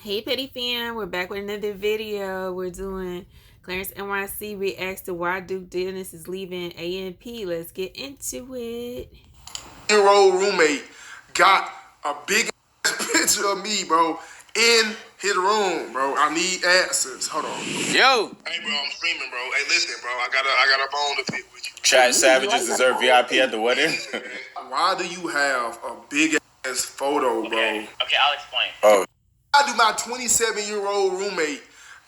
Hey Petty Fam, we're back with another video. We're doing Clarence NYC reacts to why Duke Dennis is leaving A&P. Let's get into it. Year-old roommate got a big ass picture of me, bro, in his room, bro. I need answers. Hold on. Yo. Hey, bro, I'm streaming, bro. Hey, listen, bro. I got a bone to pick with you. Chat savages deserve VIP at the wedding. Why do you have a big ass photo, bro? Okay, I'll explain. Oh. Why do my 27-year-old roommate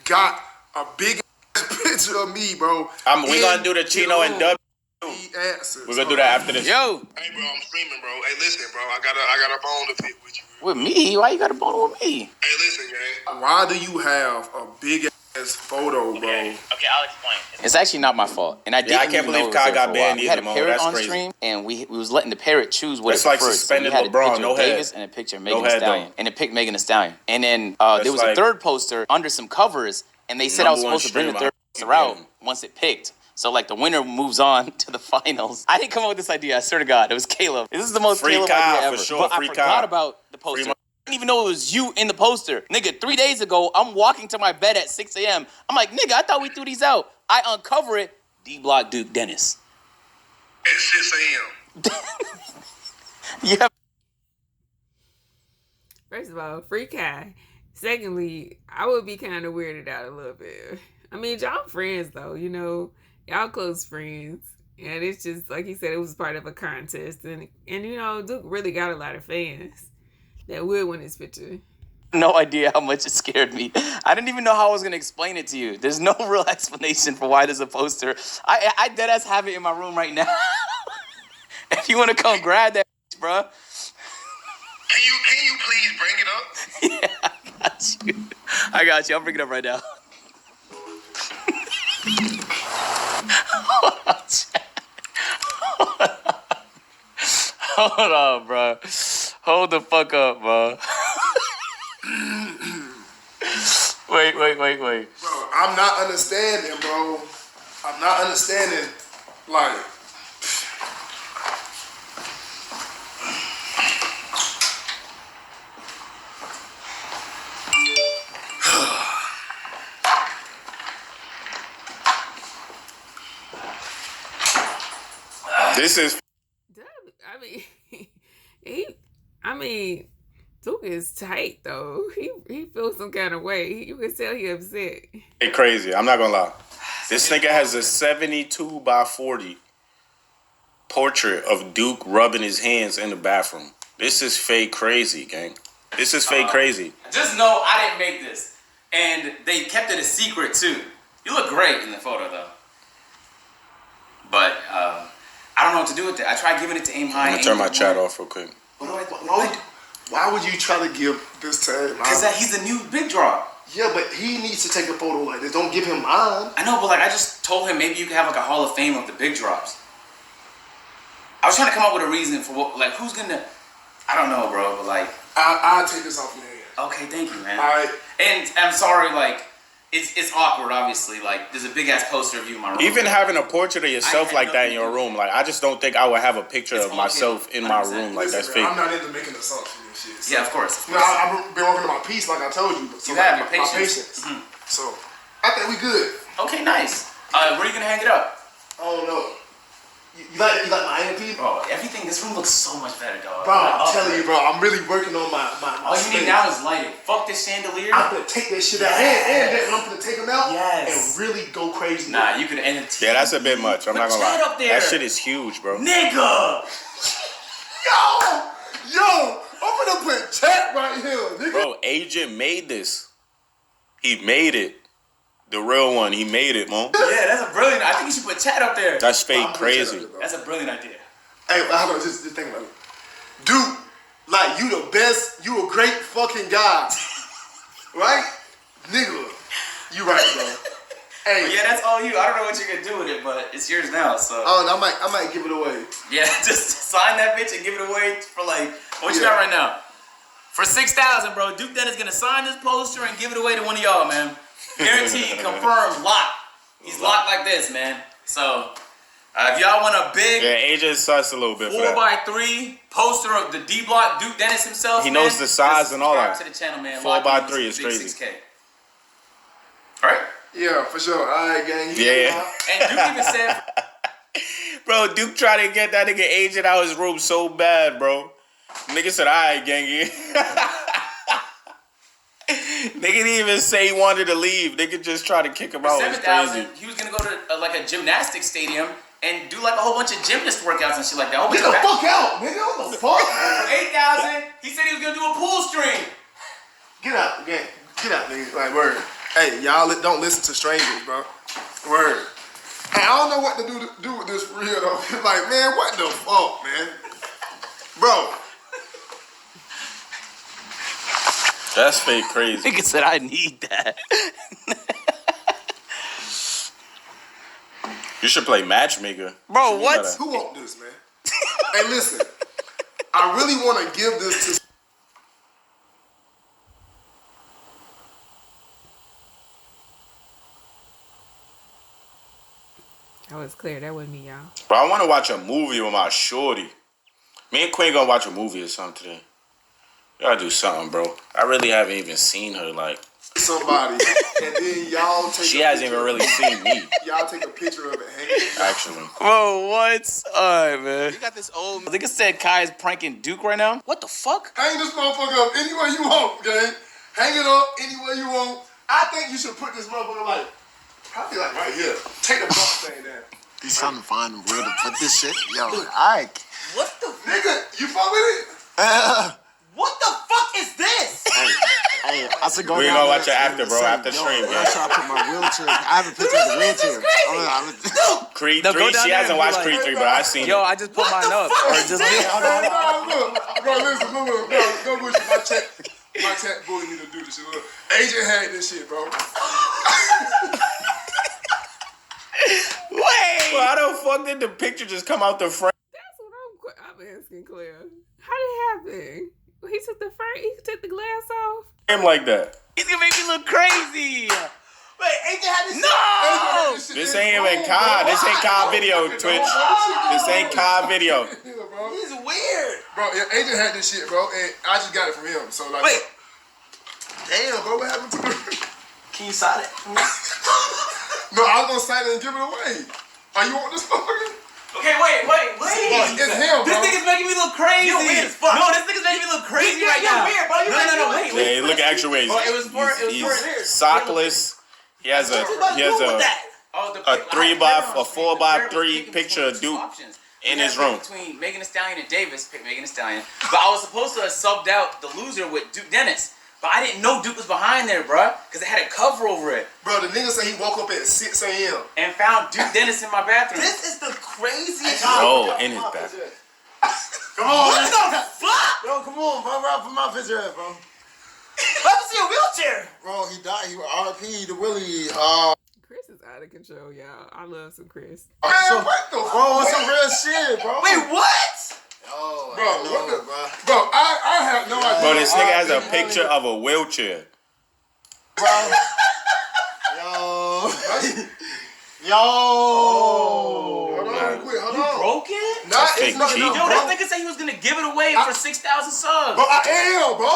got a big ass picture of me, bro? We gonna do the Chino and Dub. Answers. We're gonna do that after this. Yo. Hey, bro, I'm streaming, bro. Hey, listen, bro. I got a bone to pick with you. With me? Why you got a bone with me? Hey, listen, gang. Why do you have a big ass photo, bro? Okay, I'll explain. It's actually not my fault, and I can't believe Kai got banned We had a either, Mo. parrot That's on crazy. stream, and we was letting the parrot choose what It's it like prefers. suspended so we had LeBron, a picture no of head. Davis and a picture of Megan No Thee head, Stallion, though. and it picked Megan Thee Stallion. And then there was like a third poster under some covers, and they said I was Number one supposed to bring the stream, third poster out once it picked. So like the winner moves on to the finals. I didn't come up with this idea. I swear to God, it was Caleb. This is the most Free Caleb Kai, idea for ever. sure, But free I forgot Kai. about the poster. Free I didn't even know it was you in the poster. Nigga, 3 days ago, I'm walking to my bed at 6 a.m. I'm like, nigga, I thought we threw these out. I uncover it, D-Block Duke Dennis. At 6 a.m. Yeah. First of all, free Kai. Secondly, I would be kind of weirded out a little bit. I mean, y'all friends though, you know, y'all close friends. And it's just, like he said, it was part of a contest. And you know, Duke really got a lot of fans that would win his picture. No idea how much it scared me. I didn't even know how I was going to explain it to you. There's no real explanation for why there's a poster. I deadass have it in my room right now. If you want to come grab that, bro. Can you please bring it up? Yeah, I got you. I'll bring it up right now. Hold on, bro. Hold the fuck up, bro. Wait. Bro, I'm not understanding, bro. I'm not understanding, like... This is I mean, Duke is tight though. He feels some kind of way. You can tell he upset. crazy. I'm not gonna lie. This nigga has a 72 by 40 portrait of Duke rubbing his hands in the bathroom. This is fake crazy, gang. This is fake crazy. Just know I didn't make this. And they kept it a secret, too. You look great in the photo, though. But, I don't know what to do with it. I tried giving it to Aim High. I'm gonna turn my chat off real quick. Why would you try to give this to him? Because he's the new big draw. Yeah, but he needs to take a photo like this. Don't give him mine. I know, but like I just told him maybe you could have like a Hall of Fame of the big drops. I was trying to come up with a reason for what, like who's gonna, I don't know, bro, but like. I'll take this off your hand. Okay, thank you, man. All right. And I'm sorry, like, it's awkward, obviously. Like, there's a big ass poster of you in my room. Even having a portrait of yourself like that in your room, like I just don't think I would have a picture of myself in my room. Like that's fake. I'm not into making assumptions and shit. So. Yeah, of course. You know, I've been working on my piece, like I told you. So You have like, your my patience. patience. So I think we good. Okay, nice. Where are you gonna hang it up? I don't know. You like my A&P? Bro, everything, this room looks so much better, dog. Bro, I'm telling you, bro, I'm really working on my all you need space. now is lighting. Fuck this chandelier. I'm gonna take that shit out. And then I'm gonna take them out and really go crazy. Nah, you could end the TV. Yeah, that's a bit much. I'm not gonna Chat lie. up there. That shit is huge, bro. Nigga! Yo, I'm gonna put chat right here, nigga. Bro, Agent made this. He made it. The real one, he made it, man. Yeah, that's a brilliant. I think you should put chat up there. That's fake crazy. That's a brilliant idea. Hey, how about just think about it. Dude, like, you the best, you a great fucking guy. Right? Nigga. You right, bro. Hey. But yeah, that's all you. I don't know what you're gonna do with it, but it's yours now, so. Oh, I might give it away. Yeah, just sign that bitch and give it away for like, what you got right now? For 6,000, bro. Duke Dennis gonna sign this poster and give it away to one of y'all, man. Guaranteed, confirmed, locked. He's locked like this, man. So, If y'all want a big AJ sus a little bit for that. 4x3 poster of the D Block Duke Dennis himself, He knows the size and all that. Subscribe to the channel, man. 4x3 is crazy. 6K. All right. Yeah, for sure. All right, gang. Yeah. And Duke even said, Bro, Duke tried to get that nigga agent out his room so bad, bro. Nigga said, all right, gangy. Nigga didn't even say he wanted to leave. Nigga just tried to kick him out. It's crazy. he was going to go to like a gymnastics stadium and do like a whole bunch of gymnast workouts and shit like that. Get the fuck out, nigga. What the fuck? For 8,000, he said he was going to do a pool stream. Get out, gang. Get out, nigga. Like, word. Hey, y'all don't listen to strangers, bro. Word. Hey, I don't know what to do with this for real, though. Like, man, what the fuck, man? Bro. That's fake crazy. Nigga said, I need that. You should play matchmaker. Bro, what? Who want this, man? Hey, listen. I really want to give this to... That was Claire. That wasn't me, y'all. Bro, I want to watch a movie with my shorty. Me and Queen gonna watch a movie or something today. We gotta do something, bro. I really haven't even seen her, like... somebody, and then y'all take She hasn't even really seen me. Y'all take a picture of it hanging. Actually. Bro, what? Alright, man. You got this old... Nigga said Kai is pranking Duke right now. What the fuck? Hang this motherfucker up any way you want, gang. Hang it up any way you want. I think you should put this motherfucker like, probably like right here. Take the box thing down. He's trying to find where to put this shit. Yo, alright. What the... Nigga, you fuck with it? What the fuck is this? Hey, I should go We down gonna watch there it after, and bro, say, after yo, stream, I'm man. trying to put my wheelchair. I have a picture of the wheelchair. Creed No, 3, go down she there hasn't and be watched like, Creed 3, but I seen Yo, it. I just put mine up. Or just Look, bro, listen, look, go with my chat bullied me to do this shit. Look, Agent had this shit, bro. Wait! Why the fuck did the picture just come out the frame? That's what I'm asking Claire. How did it happen? He took the frame. He took the glass off. Him like that. He's gonna make me look crazy. Wait, Agent had this No! This ain't even Kai. This ain't Kai video, Twitch. This ain't Kai video. Yeah, bro. He's weird. Bro, yeah, Agent had this shit, bro, and I just got it from him. So like, Wait. damn, bro, what happened to it? Can you sign it? No, I was gonna sign it and give it away. Are you want this motherfucker? Okay, wait. It's him, bro. This nigga's making me look crazy. You're weird as fuck. No, this nigga's making me look crazy right now. You're weird, bro. No, wait. Yeah, look at actual ways. Bro, it was for He's sockless. He has a Oh, a 4x3 picture of Duke in his room. Between Megan Thee Stallion and Davis, pick Megan Thee Stallion. But I was supposed to have subbed out the loser with Duke Dennis. But I didn't know Duke was behind there, bruh. Because it had a cover over it. Bro, the nigga said he woke up at 6 a.m. And found Duke Dennis in my bathroom. This is the craziest. Oh, in his back. Come on. What the fuck? Bro, come on, bro. Where I put my picture at, bro? Let me see a wheelchair. Bro, he died. He was RP to Willie. Chris is out of control, y'all. I love some Chris. Man, what the fuck? Bro, it's some real shit, bro. Wait, what? Oh, Bro, what the... bro. Bro, I have no idea. Bro, this nigga has a picture of a wheelchair. Bro. Yo. Hold on, quick, hold on. Broke it? Nah, Fake it's not cheat. enough, Yo, bro. this nigga said he was gonna give it away for 6,000 subs. Bro, I am, bro.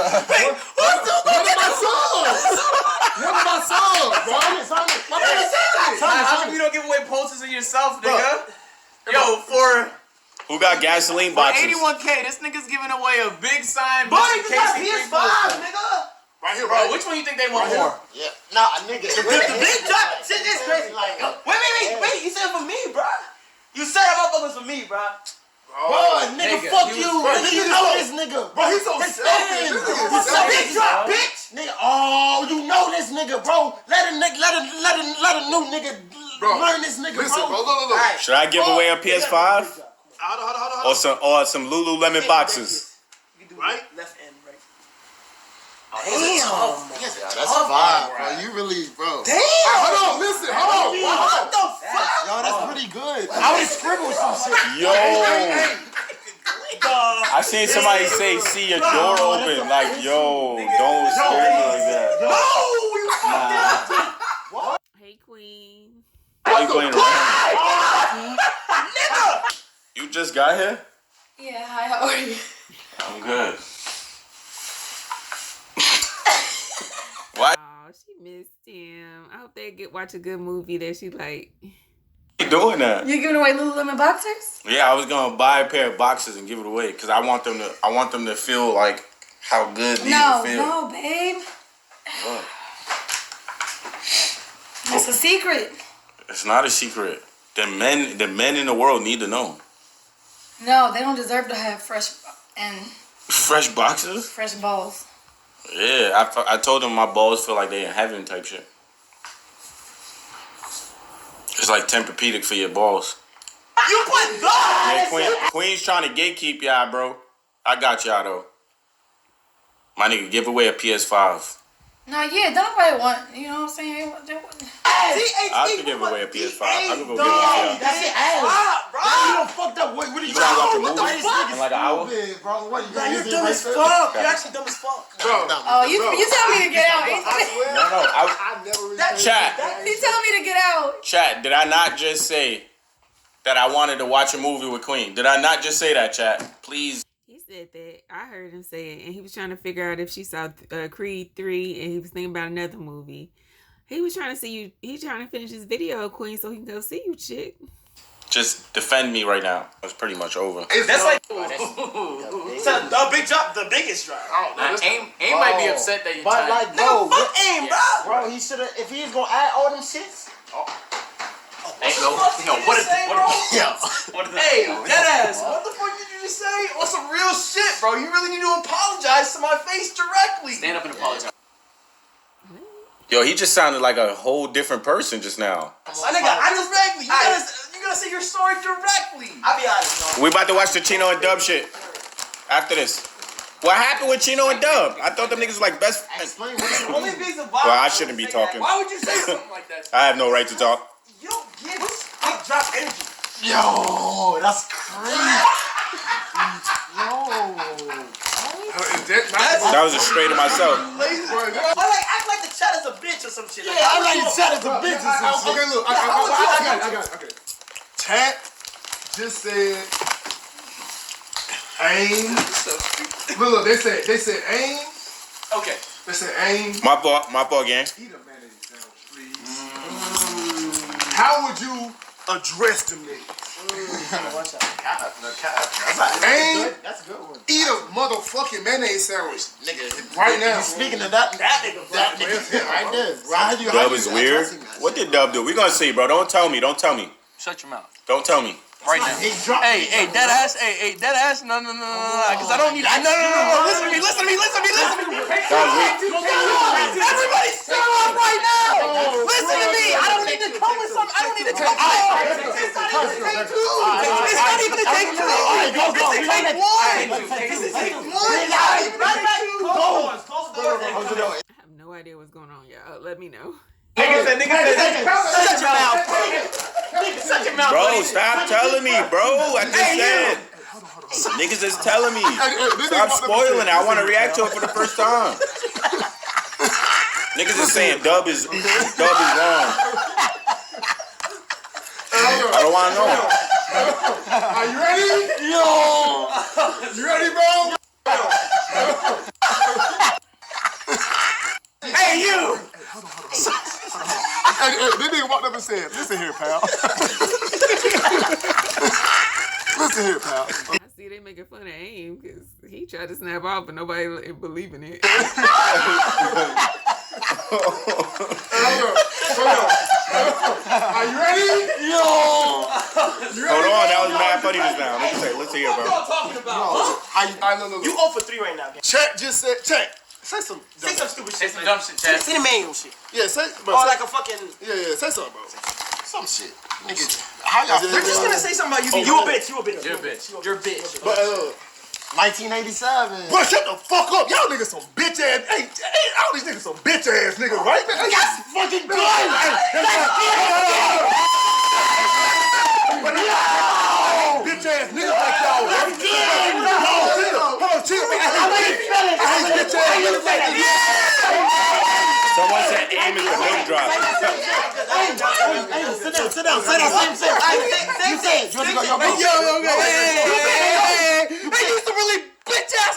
Wait, what's the One of my sons, bro. How come you don't give away posters of yourself, nigga? Yo, for Who got gasoline boxes? 81K, this nigga's giving away a big sign. Boy, you got KC3 PS5, poster. nigga. Right here, Bro, which one you think they want more? Yeah. Nah, nigga. The big drop shit is crazy. Like, Wait. You said it for me, bro. You said that motherfucker's for me, bro. oh, Nigga, nigga, fuck he you. was- Nigga, you know this nigga. Bro, he's so His selfish. fans. This nigga What's is up, selfish, big drop, bro. bitch? Nigga, oh, you know this nigga, bro. Let a new nigga Bro, learn this nigga, listen, bro, bro. look. Alright. Should I give away a PS5 Hold or some Lululemon boxes? You do Right? left and right. Damn. That's fine, bro. You really, bro. Damn. Hold on, listen, hold on. What the fuck? Yo, that's pretty good. I would scribble some shit. Yo, I seen somebody say, "See your door open." Like, yo, don't scare me like that. No, you fucked it up. you playing around? You just got here? Yeah, hi, how are you? I'm good. Why Oh, she missed him. I hope they watch a good movie that she like. you doing that? You giving away Lululemon boxers? Yeah, I was gonna buy a pair of boxers and give it away because I want them to feel like how good these No, feel. no, babe. What? It's a secret. It's not a secret. The men in the world need to know. No, they don't deserve to have fresh Fresh boxers? fresh balls. Yeah, I told them my balls feel like they in heaven type shit. It's like Tempur-Pedic for your balls. You put Yeah, Queen's trying to gatekeep y'all, bro. I got y'all though. My nigga, give away a PS5. No, yeah, don't nobody want, you know what I'm saying? I could give away a PS5. I could go give it to y'all. That's it, ass. Bro. You done fucked up. What are You you trying to watch a What the movie fuck? in like an hour? Bro, what, Nah, you're dumb as fuck. You're actually dumb as fuck. Bro, Oh, you tell me to get out. I swear, No. I never really Chat. He told me to get out. Chat, did I not just say that I wanted to watch a movie with Queen? Did I not just say that, chat? Please. He said that. I heard him say it, and he was trying to figure out if she saw Creed 3, and he was thinking about another movie. He was trying to see you. He's trying to finish his video, Queen, so he can go see you, chick. Just defend me right now. It's pretty much over. That's like it's a big drop, the biggest drop. Aim might be upset that you But tied. like, bro, Fuck aim, bro. bro, he should have. If he was gonna add all them shits. Hey, what is Hey, deadass, what the fuck did you just say? On some real shit, bro. You really need to apologize to my face directly. Stand up and apologize. Yo, he just sounded like a whole different person just now. My nigga, directly. You gotta say you're sorry directly. I'll be honest, bro. We about to watch the Chino and Dub shit after this. What happened with Chino and Dub? I thought them niggas was like best friends. Explain what Only piece of Well, I shouldn't be talking. Why would you say something like that? I have no right to talk. You don't get big drop energy. Yo, that's crazy. That was a straight to myself. Why like act like the chat is a bitch or some shit? Yeah, I like you said it's a bitch or some shit. Okay, look, I got it. Okay. Chat just said aim. Look, they said aim. Okay. They said aim. My fault, gang. Eat a mayonnaise sandwich, please. How would you address them niggas? Aim. That's a good one. Eat a motherfucking mayonnaise sandwich, Nigga, right now. speaking of that nigga right there. How you Dub is weird. What did Dub do? We gonna see, bro. Don't tell me. Shut your mouth. Don't tell me. Right now. Hey, dead ass. Hey, dead ass. No. Because I don't need. No. Listen to me. Everybody stop right now. Listen to me. I don't need to come with something. I don't need to come. It's not even a take two. It's a take one. It's a take one. Close the door. I have no idea what's going on, y'all. Let me know. Nigga said, shut your mouth. Shut your mouth. Bro, stop telling me, bro. I just said. Niggas is telling me. Stop spoiling it. I want to react to it for the first time. Niggas is saying Dub is wrong. I don't want to know. Are you ready? Yo. You ready, bro? Hey, you. Hey, this nigga walked up and said, listen here, pal. Listen here, pal. I see they making fun of AIM because he tried to snap off, but nobody believe in it. Are you ready? Yo. Hold on, that was mad funny just now. Let's see it, What bro. y'all talking about? Huh? Look. You 0 for 3 right now. Gang. Chat just said, chat. Say some stupid Say shit. some dumb shit, Chad. Say the manual shit. Yeah, say, bro. Or like a fucking. Yeah, say something, bro. Some shit. Nigga. How y'all They're just gonna say something about you. You a bitch. You a bitch. You're a bitch. You're a bitch. But, 1987. bro, shut the fuck up. Y'all niggas some bitch ass. Hey, all these niggas some bitch ass niggas, right? Man, that's fucking good. Bitch ass niggas like y'all. That's good. Hold on, chill. I hate bitch ass niggas like this. Someone said aim is the milk drop. Hey, sit down. Say that same thing. You say it. Hey, I used to really bitch ass